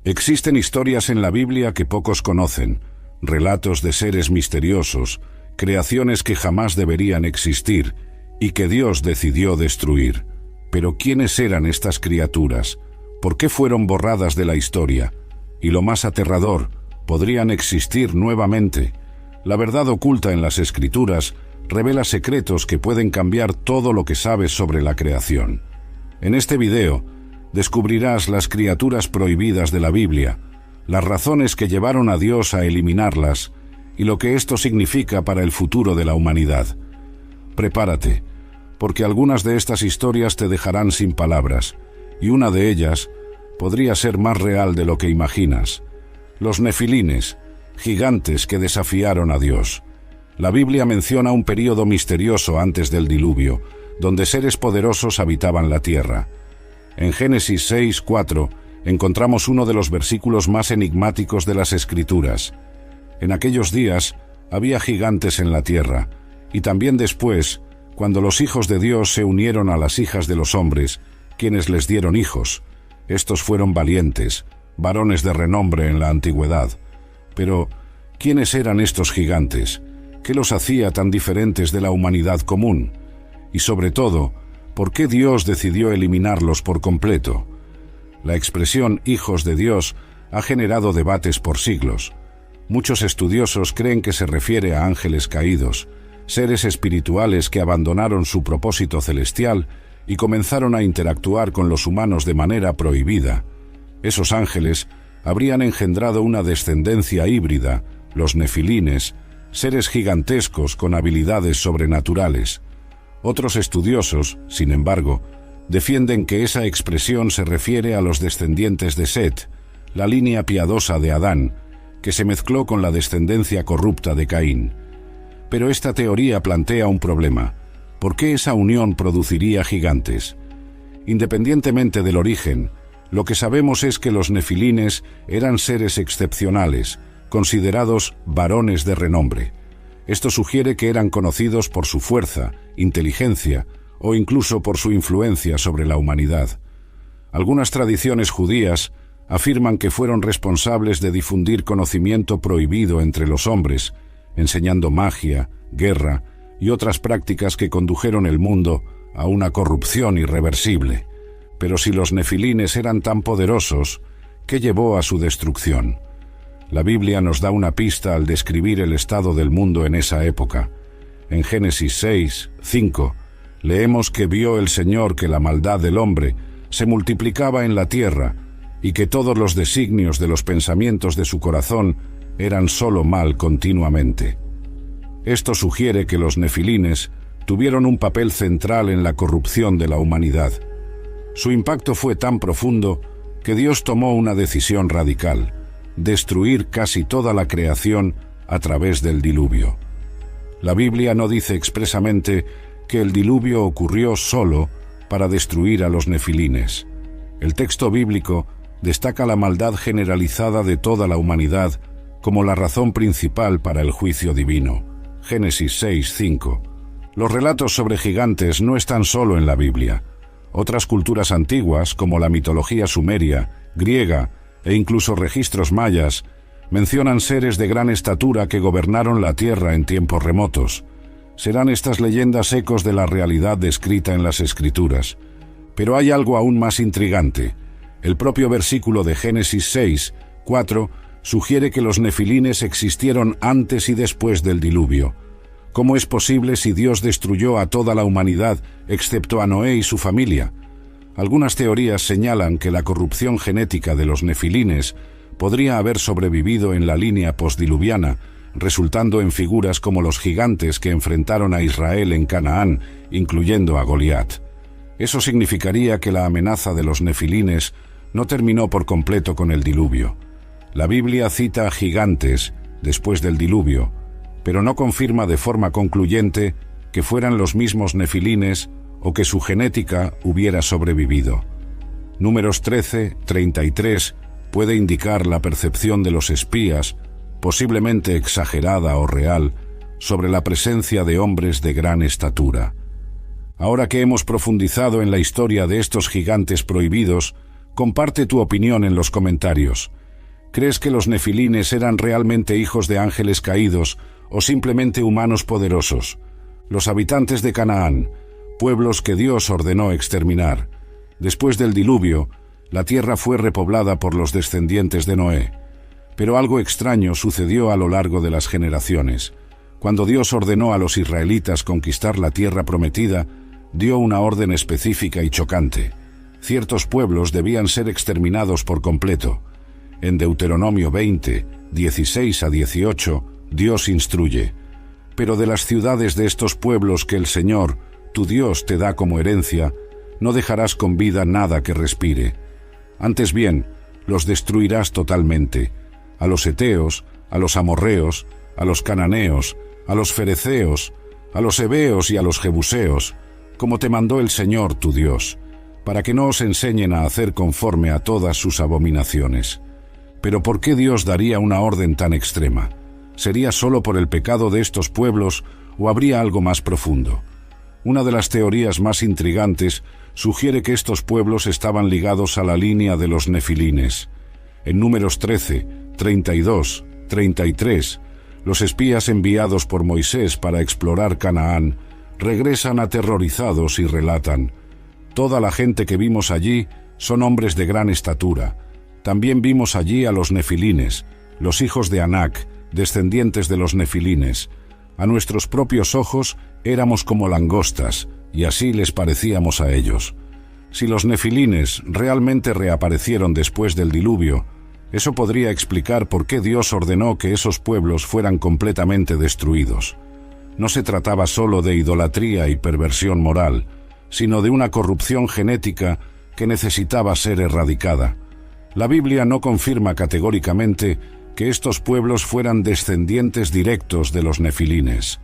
Existen historias en la Biblia que pocos conocen, relatos de seres misteriosos, creaciones que jamás deberían existir y que Dios decidió destruir. Pero ¿quiénes eran estas criaturas? ¿Por qué fueron borradas de la historia? Y lo más aterrador, ¿podrían existir nuevamente? La verdad oculta en las Escrituras revela secretos que pueden cambiar todo lo que sabes sobre la creación. En este video, descubrirás las criaturas prohibidas de la Biblia, las razones que llevaron a Dios a eliminarlas y lo que esto significa para el futuro de la humanidad. Prepárate, porque algunas de estas historias te dejarán sin palabras, y una de ellas podría ser más real de lo que imaginas. Los nefilines, gigantes que desafiaron a Dios. La Biblia menciona un período misterioso antes del diluvio, donde seres poderosos habitaban la tierra. En Génesis 6:4 encontramos uno de los versículos más enigmáticos de las Escrituras. En aquellos días había gigantes en la tierra, y también después, cuando los hijos de Dios se unieron a las hijas de los hombres, quienes les dieron hijos. Estos fueron valientes, varones de renombre en la antigüedad. Pero, ¿quiénes eran estos gigantes? ¿Qué los hacía tan diferentes de la humanidad común? Y sobre todo, ¿por qué Dios decidió eliminarlos por completo? La expresión hijos de Dios ha generado debates por siglos. Muchos estudiosos creen que se refiere a ángeles caídos, seres espirituales que abandonaron su propósito celestial y comenzaron a interactuar con los humanos de manera prohibida. Esos ángeles habrían engendrado una descendencia híbrida, los nefilines, seres gigantescos con habilidades sobrenaturales. Otros estudiosos, sin embargo, defienden que esa expresión se refiere a los descendientes de Set, la línea piadosa de Adán, que se mezcló con la descendencia corrupta de Caín. Pero esta teoría plantea un problema. ¿Por qué esa unión produciría gigantes? Independientemente del origen, lo que sabemos es que los nefilines eran seres excepcionales, considerados varones de renombre. Esto sugiere que eran conocidos por su fuerza, inteligencia o incluso por su influencia sobre la humanidad. Algunas tradiciones judías afirman que fueron responsables de difundir conocimiento prohibido entre los hombres, enseñando magia, guerra y otras prácticas que condujeron el mundo a una corrupción irreversible. Pero si los nefilines eran tan poderosos, ¿qué llevó a su destrucción? La Biblia nos da una pista al describir el estado del mundo en esa época. En Génesis 6:5 leemos que vio el Señor que la maldad del hombre se multiplicaba en la tierra y que todos los designios de los pensamientos de su corazón eran solo mal continuamente. Esto sugiere que los nefilines tuvieron un papel central en la corrupción de la humanidad. Su impacto fue tan profundo que Dios tomó una decisión radical: destruir casi toda la creación a través del diluvio. La Biblia no dice expresamente que el diluvio ocurrió solo para destruir a los nefilines. El texto bíblico destaca la maldad generalizada de toda la humanidad como la razón principal para el juicio divino. Génesis 6:5. Los relatos sobre gigantes no están solo en la Biblia. Otras culturas antiguas, como la mitología sumeria, griega e incluso registros mayas, mencionan seres de gran estatura que gobernaron la tierra en tiempos remotos. Serán estas leyendas ecos de la realidad descrita en las Escrituras. Pero hay algo aún más intrigante. El propio versículo de Génesis 6:4 sugiere que los nefilines existieron antes y después del diluvio. ¿Cómo es posible si Dios destruyó a toda la humanidad excepto a Noé y su familia? Algunas teorías señalan que la corrupción genética de los nefilines podría haber sobrevivido en la línea postdiluviana, resultando en figuras como los gigantes que enfrentaron a Israel en Canaán, incluyendo a Goliat. Eso significaría que la amenaza de los nefilines no terminó por completo con el diluvio. La Biblia cita a gigantes después del diluvio, pero no confirma de forma concluyente que fueran los mismos nefilines o que su genética hubiera sobrevivido. Números 13:33 puede indicar la percepción de los espías, posiblemente exagerada o real, sobre la presencia de hombres de gran estatura. Ahora que hemos profundizado en la historia de estos gigantes prohibidos, comparte tu opinión en los comentarios. ¿Crees que los nefilines eran realmente hijos de ángeles caídos o simplemente humanos poderosos? Los habitantes de Canaán, pueblos que Dios ordenó exterminar. Después del diluvio, la tierra fue repoblada por los descendientes de Noé. Pero algo extraño sucedió a lo largo de las generaciones. Cuando Dios ordenó a los israelitas conquistar la tierra prometida, dio una orden específica y chocante. Ciertos pueblos debían ser exterminados por completo. En Deuteronomio 20, 16 a 18, Dios instruye: «Pero de las ciudades de estos pueblos que el Señor, tu Dios, te da como herencia, no dejarás con vida nada que respire. Antes bien, los destruirás totalmente, a los heteos, a los amorreos, a los cananeos, a los fereceos, a los heveos y a los jebuseos, como te mandó el Señor tu Dios, para que no os enseñen a hacer conforme a todas sus abominaciones». Pero ¿por qué Dios daría una orden tan extrema? ¿Sería solo por el pecado de estos pueblos o habría algo más profundo? Una de las teorías más intrigantes sugiere que estos pueblos estaban ligados a la línea de los nefilines. En Números 13, 32, 33, los espías enviados por Moisés para explorar Canaán regresan aterrorizados y relatan: «Toda la gente que vimos allí son hombres de gran estatura. También vimos allí a los nefilines, los hijos de Anac, descendientes de los nefilines. A nuestros propios ojos éramos como langostas, y así les parecíamos a ellos». Si los nefilines realmente reaparecieron después del diluvio, eso podría explicar por qué Dios ordenó que esos pueblos fueran completamente destruidos. No se trataba solo de idolatría y perversión moral, sino de una corrupción genética que necesitaba ser erradicada. La Biblia no confirma categóricamente que estos pueblos fueran descendientes directos de los nefilines.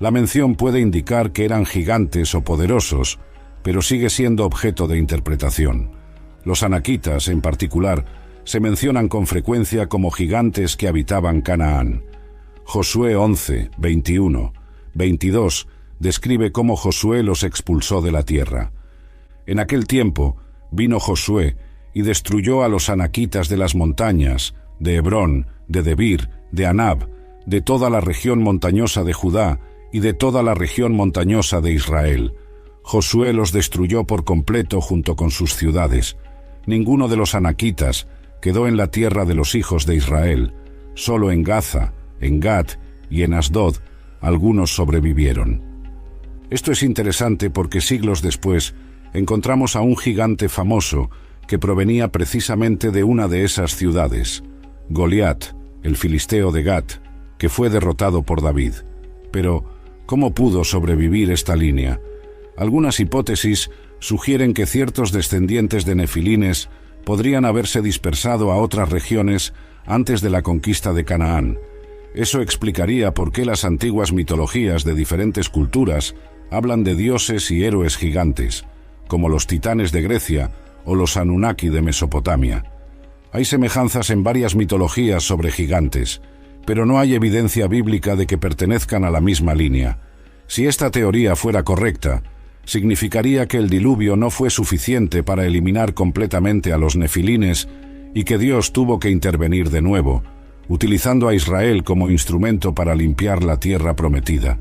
La mención puede indicar que eran gigantes o poderosos, pero sigue siendo objeto de interpretación. Los anaquitas, en particular, se mencionan con frecuencia como gigantes que habitaban Canaán. Josué 11, 21, 22 describe cómo Josué los expulsó de la tierra. En aquel tiempo vino Josué y destruyó a los anaquitas de las montañas, de Hebrón, de Debir, de Anab, de toda la región montañosa de Judá y de toda la región montañosa de Israel. Josué los destruyó por completo junto con sus ciudades. Ninguno de los anaquitas quedó en la tierra de los hijos de Israel. Solo en Gaza, en Gat y en Asdod algunos sobrevivieron. Esto es interesante porque siglos después encontramos a un gigante famoso que provenía precisamente de una de esas ciudades, Goliat, el filisteo de Gat, que fue derrotado por David. Pero, ¿cómo pudo sobrevivir esta línea? Algunas hipótesis sugieren que ciertos descendientes de nefilines podrían haberse dispersado a otras regiones antes de la conquista de Canaán. Eso explicaría por qué las antiguas mitologías de diferentes culturas hablan de dioses y héroes gigantes, como los titanes de Grecia o los Anunnaki de Mesopotamia. Hay semejanzas en varias mitologías sobre gigantes, pero no hay evidencia bíblica de que pertenezcan a la misma línea. Si esta teoría fuera correcta, significaría que el diluvio no fue suficiente para eliminar completamente a los nefilines y que Dios tuvo que intervenir de nuevo, utilizando a Israel como instrumento para limpiar la tierra prometida.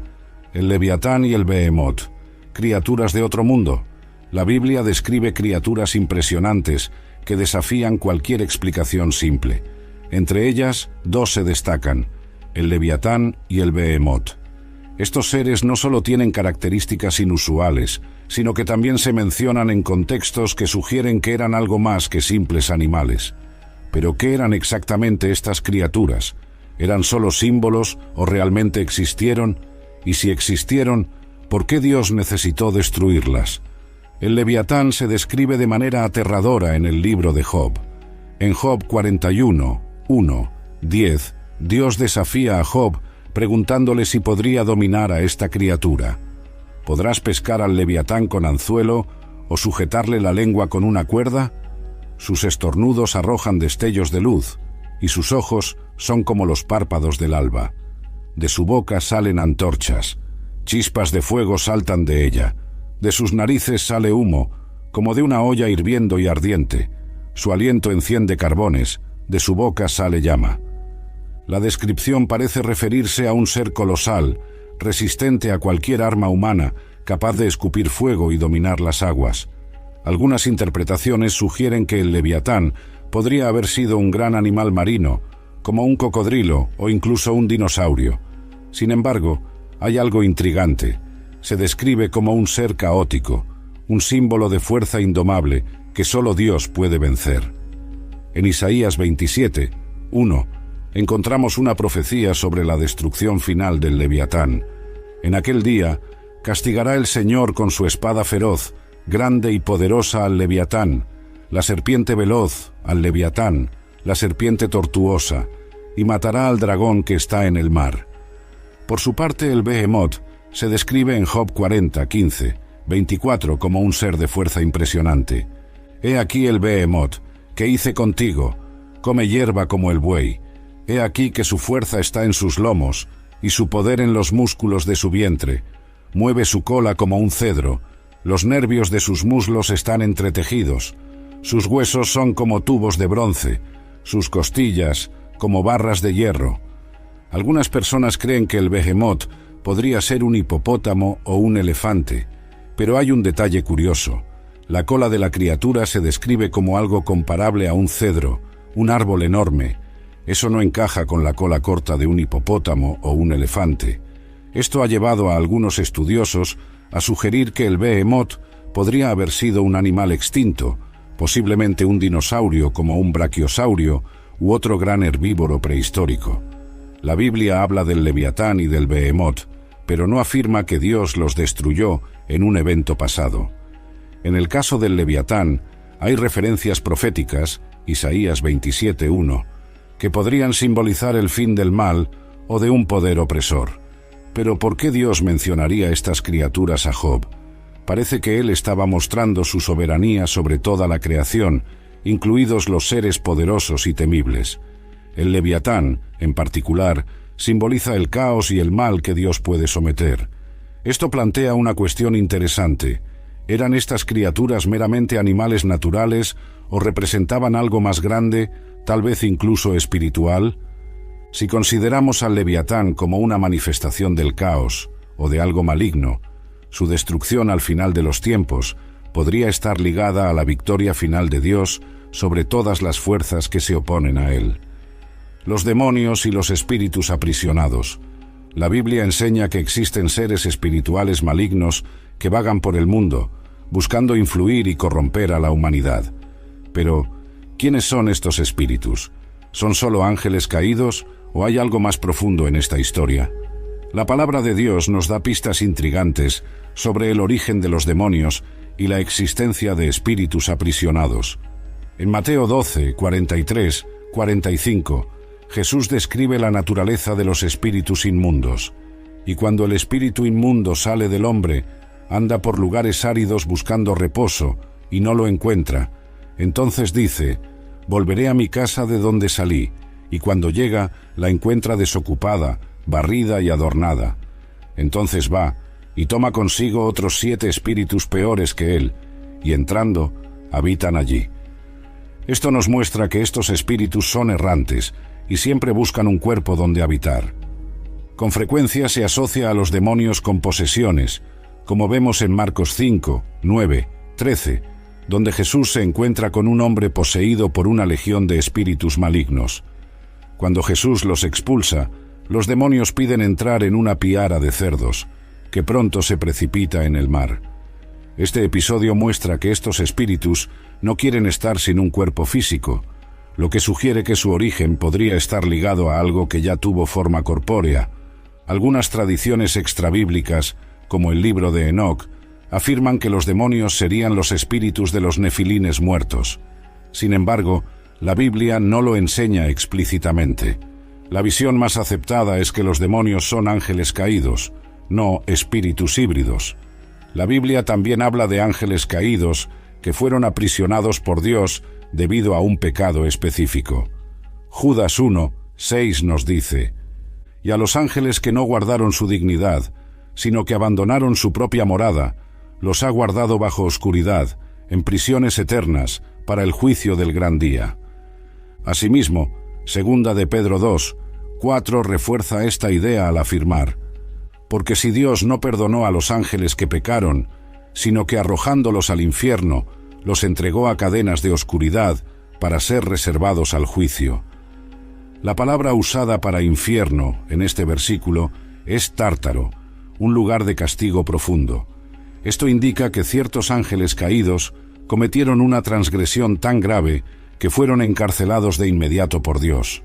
El Leviatán y el Behemoth, criaturas de otro mundo. La Biblia describe criaturas impresionantes que desafían cualquier explicación simple. Entre ellas, dos se destacan: el Leviatán y el Behemoth. Estos seres no solo tienen características inusuales, sino que también se mencionan en contextos que sugieren que eran algo más que simples animales. ¿Pero qué eran exactamente estas criaturas? ¿Eran solo símbolos o realmente existieron? Y si existieron, ¿por qué Dios necesitó destruirlas? El Leviatán se describe de manera aterradora en el libro de Job. En Job 41, 1, 10, Dios desafía a Job preguntándole si podría dominar a esta criatura. ¿Podrás pescar al Leviatán con anzuelo o sujetarle la lengua con una cuerda? Sus estornudos arrojan destellos de luz, y sus ojos son como los párpados del alba. De su boca salen antorchas, chispas de fuego saltan de ella. De sus narices sale humo, como de una olla hirviendo y ardiente. Su aliento enciende carbones, de su boca sale llama. La descripción parece referirse a un ser colosal, resistente a cualquier arma humana, capaz de escupir fuego y dominar las aguas. Algunas interpretaciones sugieren que el Leviatán podría haber sido un gran animal marino, como un cocodrilo o incluso un dinosaurio. Sin embargo, hay algo intrigante. Se describe como un ser caótico, un símbolo de fuerza indomable que solo Dios puede vencer. En Isaías 27, 1, encontramos una profecía sobre la destrucción final del Leviatán. En aquel día, castigará el Señor con su espada feroz, grande y poderosa al Leviatán, la serpiente veloz al Leviatán, la serpiente tortuosa, y matará al dragón que está en el mar. Por su parte, el Behemoth se describe en Job 40, 15, 24 como un ser de fuerza impresionante. He aquí el Behemoth, que hice contigo, come hierba como el buey. He aquí que su fuerza está en sus lomos, y su poder en los músculos de su vientre. Mueve su cola como un cedro, los nervios de sus muslos están entretejidos, sus huesos son como tubos de bronce, sus costillas como barras de hierro. Algunas personas creen que el Behemoth podría ser un hipopótamo o un elefante, pero hay un detalle curioso. La cola de la criatura se describe como algo comparable a un cedro, un árbol enorme. Eso no encaja con la cola corta de un hipopótamo o un elefante. Esto ha llevado a algunos estudiosos a sugerir que el Behemoth podría haber sido un animal extinto, posiblemente un dinosaurio como un brachiosaurio u otro gran herbívoro prehistórico. La Biblia habla del Leviatán y del Behemoth, pero no afirma que Dios los destruyó en un evento pasado. En el caso del Leviatán, hay referencias proféticas, Isaías 27:1, que podrían simbolizar el fin del mal o de un poder opresor. Pero ¿por qué Dios mencionaría estas criaturas a Job? Parece que él estaba mostrando su soberanía sobre toda la creación, incluidos los seres poderosos y temibles. El Leviatán, en particular, simboliza el caos y el mal que Dios puede someter. Esto plantea una cuestión interesante. ¿Eran estas criaturas meramente animales naturales o representaban algo más grande, tal vez incluso espiritual? Si consideramos al Leviatán como una manifestación del caos o de algo maligno, su destrucción al final de los tiempos podría estar ligada a la victoria final de Dios sobre todas las fuerzas que se oponen a él. Los demonios y los espíritus aprisionados. La Biblia enseña que existen seres espirituales malignos que vagan por el mundo, buscando influir y corromper a la humanidad. Pero, ¿quiénes son estos espíritus? ¿Son solo ángeles caídos o hay algo más profundo en esta historia? La palabra de Dios nos da pistas intrigantes sobre el origen de los demonios y la existencia de espíritus aprisionados. En Mateo 12, 43, 45, Jesús describe la naturaleza de los espíritus inmundos. Y cuando el espíritu inmundo sale del hombre, anda por lugares áridos buscando reposo y no lo encuentra. Entonces dice: volveré a mi casa de donde salí, y cuando llega la encuentra desocupada, barrida y adornada. Entonces va y toma consigo otros 7 espíritus peores que él, y entrando, habitan allí. Esto nos muestra que estos espíritus son errantes y siempre buscan un cuerpo donde habitar. Con frecuencia se asocia a los demonios con posesiones, como vemos en Marcos 5, 9, 13, donde Jesús se encuentra con un hombre poseído por una legión de espíritus malignos. Cuando Jesús los expulsa, los demonios piden entrar en una piara de cerdos, que pronto se precipita en el mar. Este episodio muestra que estos espíritus no quieren estar sin un cuerpo físico, lo que sugiere que su origen podría estar ligado a algo que ya tuvo forma corpórea. Algunas tradiciones extrabíblicas, como el libro de Enoc, afirman que los demonios serían los espíritus de los nefilines muertos. Sin embargo, la Biblia no lo enseña explícitamente. La visión más aceptada es que los demonios son ángeles caídos, no espíritus híbridos. La Biblia también habla de ángeles caídos que fueron aprisionados por Dios debido a un pecado específico. Judas 1, 6 nos dice: y a los ángeles que no guardaron su dignidad, sino que abandonaron su propia morada, los ha guardado bajo oscuridad, en prisiones eternas, para el juicio del gran día. Asimismo, segunda de Pedro 2, 4 refuerza esta idea al afirmar: porque si Dios no perdonó a los ángeles que pecaron, sino que arrojándolos al infierno, los entregó a cadenas de oscuridad para ser reservados al juicio. La palabra usada para infierno en este versículo es tártaro, un lugar de castigo profundo. Esto indica que ciertos ángeles caídos cometieron una transgresión tan grave que fueron encarcelados de inmediato por Dios.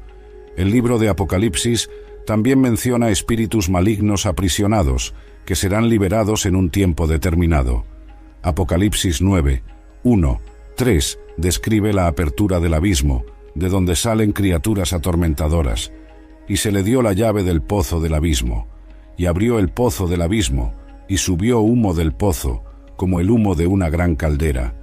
El libro de Apocalipsis también menciona espíritus malignos aprisionados, que serán liberados en un tiempo determinado. Apocalipsis 9, 1, 3 describe la apertura del abismo, de donde salen criaturas atormentadoras, y se le dio la llave del pozo del abismo, y abrió el pozo del abismo, y subió humo del pozo, como el humo de una gran caldera,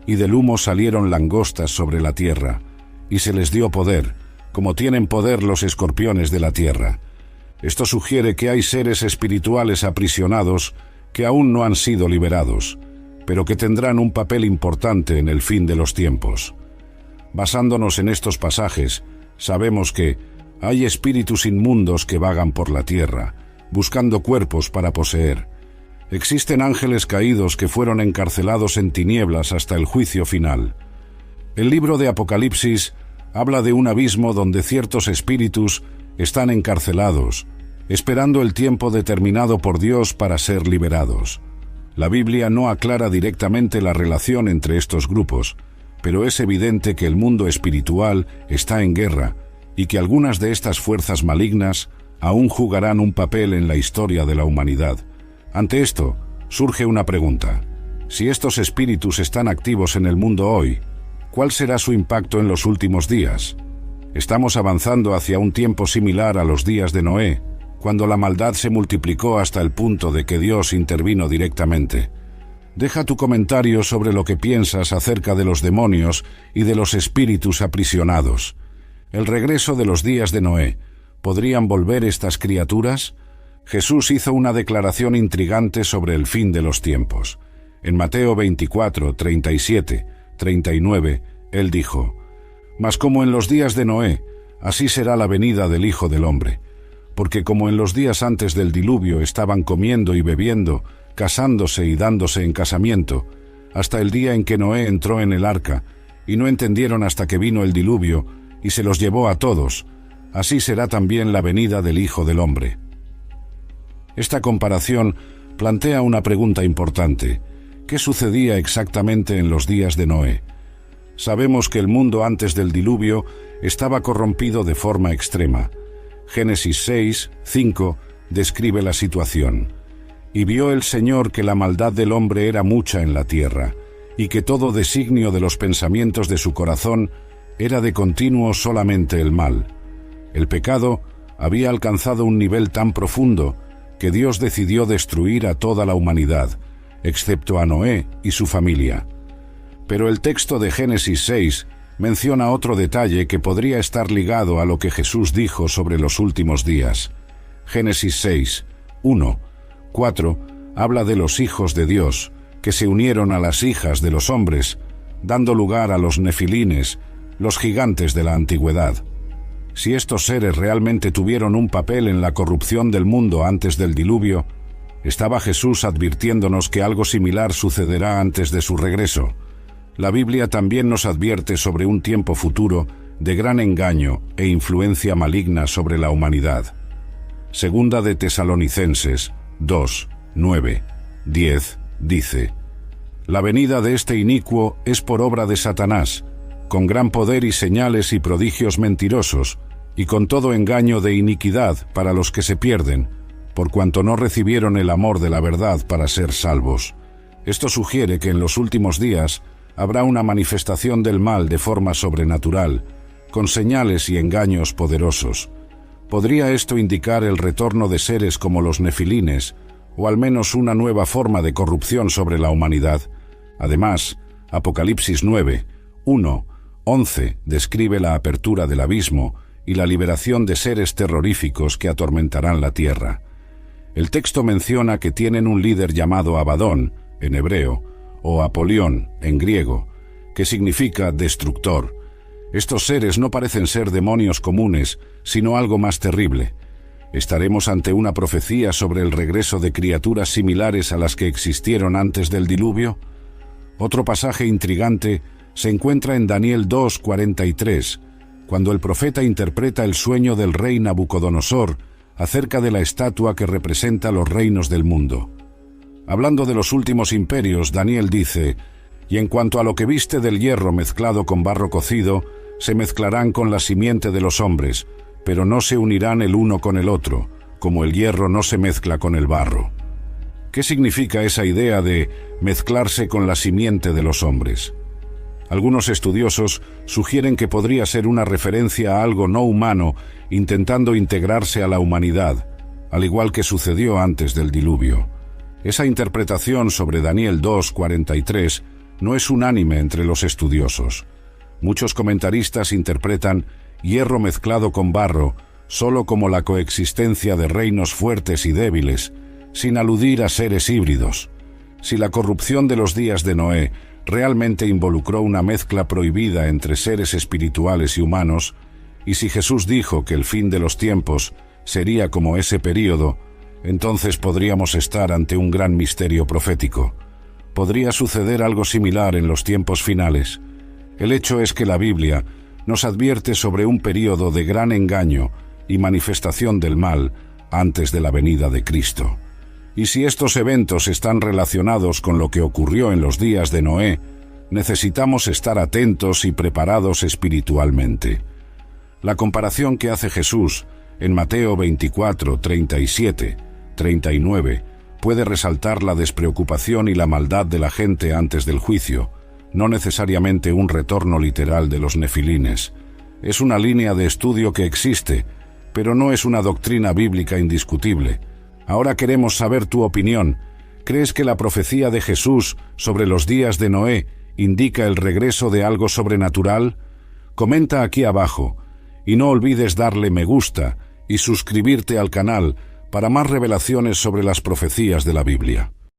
y del humo salieron langostas sobre la tierra, y se les dio poder, como tienen poder los escorpiones de la tierra. Esto sugiere que hay seres espirituales aprisionados que aún no han sido liberados, pero que tendrán un papel importante en el fin de los tiempos. Basándonos en estos pasajes, sabemos que hay espíritus inmundos que vagan por la tierra, buscando cuerpos para poseer. Existen ángeles caídos que fueron encarcelados en tinieblas hasta el juicio final. El libro de Apocalipsis habla de un abismo donde ciertos espíritus están encarcelados, esperando el tiempo determinado por Dios para ser liberados. La Biblia no aclara directamente la relación entre estos grupos, pero es evidente que el mundo espiritual está en guerra y que algunas de estas fuerzas malignas aún jugarán un papel en la historia de la humanidad. Ante esto, surge una pregunta. Si estos espíritus están activos en el mundo hoy, ¿cuál será su impacto en los últimos días? Estamos avanzando hacia un tiempo similar a los días de Noé, cuando la maldad se multiplicó hasta el punto de que Dios intervino directamente. Deja tu comentario sobre lo que piensas acerca de los demonios y de los espíritus aprisionados. El regreso de los días de Noé. ¿Podrían volver estas criaturas? Jesús hizo una declaración intrigante sobre el fin de los tiempos. En Mateo 24, 37, 39, Él dijo: «Mas como en los días de Noé, así será la venida del Hijo del Hombre. Porque como en los días antes del diluvio estaban comiendo y bebiendo, casándose y dándose en casamiento, hasta el día en que Noé entró en el arca, y no entendieron hasta que vino el diluvio, y se los llevó a todos, así será también la venida del Hijo del Hombre». Esta comparación plantea una pregunta importante. ¿Qué sucedía exactamente en los días de Noé? Sabemos que el mundo antes del diluvio estaba corrompido de forma extrema. Génesis 6, 5 describe la situación. «Y vio el Señor que la maldad del hombre era mucha en la tierra, y que todo designio de los pensamientos de su corazón era de continuo solamente el mal». El pecado había alcanzado un nivel tan profundo que Dios decidió destruir a toda la humanidad, excepto a Noé y su familia. Pero el texto de Génesis 6 menciona otro detalle que podría estar ligado a lo que Jesús dijo sobre los últimos días. Génesis 6, 1, 4 habla de los hijos de Dios, que se unieron a las hijas de los hombres, dando lugar a los nefilines, los gigantes de la antigüedad. Si estos seres realmente tuvieron un papel en la corrupción del mundo antes del diluvio, estaba Jesús advirtiéndonos que algo similar sucederá antes de su regreso. La Biblia también nos advierte sobre un tiempo futuro de gran engaño e influencia maligna sobre la humanidad. Segunda de Tesalonicenses 2, 9, 10 dice: «La venida de este inicuo es por obra de Satanás, con gran poder y señales y prodigios mentirosos, y con todo engaño de iniquidad para los que se pierden, por cuanto no recibieron el amor de la verdad para ser salvos». Esto sugiere que en los últimos días habrá una manifestación del mal de forma sobrenatural, con señales y engaños poderosos. ¿Podría esto indicar el retorno de seres como los nefilines, o al menos una nueva forma de corrupción sobre la humanidad? Además, Apocalipsis 9, 1, 11 describe la apertura del abismo y la liberación de seres terroríficos que atormentarán la tierra. El texto menciona que tienen un líder llamado Abadón, en hebreo, o Apolión, en griego, que significa destructor. Estos seres no parecen ser demonios comunes, sino algo más terrible. ¿Estaremos ante una profecía sobre el regreso de criaturas similares a las que existieron antes del diluvio? Otro pasaje intrigante se encuentra en Daniel 2:43, cuando el profeta interpreta el sueño del rey Nabucodonosor acerca de la estatua que representa los reinos del mundo. Hablando de los últimos imperios, Daniel dice: «Y en cuanto a lo que viste del hierro mezclado con barro cocido, se mezclarán con la simiente de los hombres, pero no se unirán el uno con el otro, como el hierro no se mezcla con el barro». ¿Qué significa esa idea de mezclarse con la simiente de los hombres? Algunos estudiosos sugieren que podría ser una referencia a algo no humano intentando integrarse a la humanidad, al igual que sucedió antes del diluvio. Esa interpretación sobre Daniel 2:43 no es unánime entre los estudiosos. Muchos comentaristas interpretan hierro mezclado con barro solo como la coexistencia de reinos fuertes y débiles, sin aludir a seres híbridos. Si la corrupción de los días de Noé realmente involucró una mezcla prohibida entre seres espirituales y humanos, y si Jesús dijo que el fin de los tiempos sería como ese período, entonces podríamos estar ante un gran misterio profético. Podría suceder algo similar en los tiempos finales. El hecho es que la Biblia nos advierte sobre un período de gran engaño y manifestación del mal antes de la venida de Cristo. Y si estos eventos están relacionados con lo que ocurrió en los días de Noé, necesitamos estar atentos y preparados espiritualmente. La comparación que hace Jesús en Mateo 24, 37, 39, puede resaltar la despreocupación y la maldad de la gente antes del juicio, no necesariamente un retorno literal de los nefilines. Es una línea de estudio que existe, pero no es una doctrina bíblica indiscutible. Ahora queremos saber tu opinión. ¿Crees que la profecía de Jesús sobre los días de Noé indica el regreso de algo sobrenatural? Comenta aquí abajo, y no olvides darle me gusta y suscribirte al canal para más revelaciones sobre las profecías de la Biblia.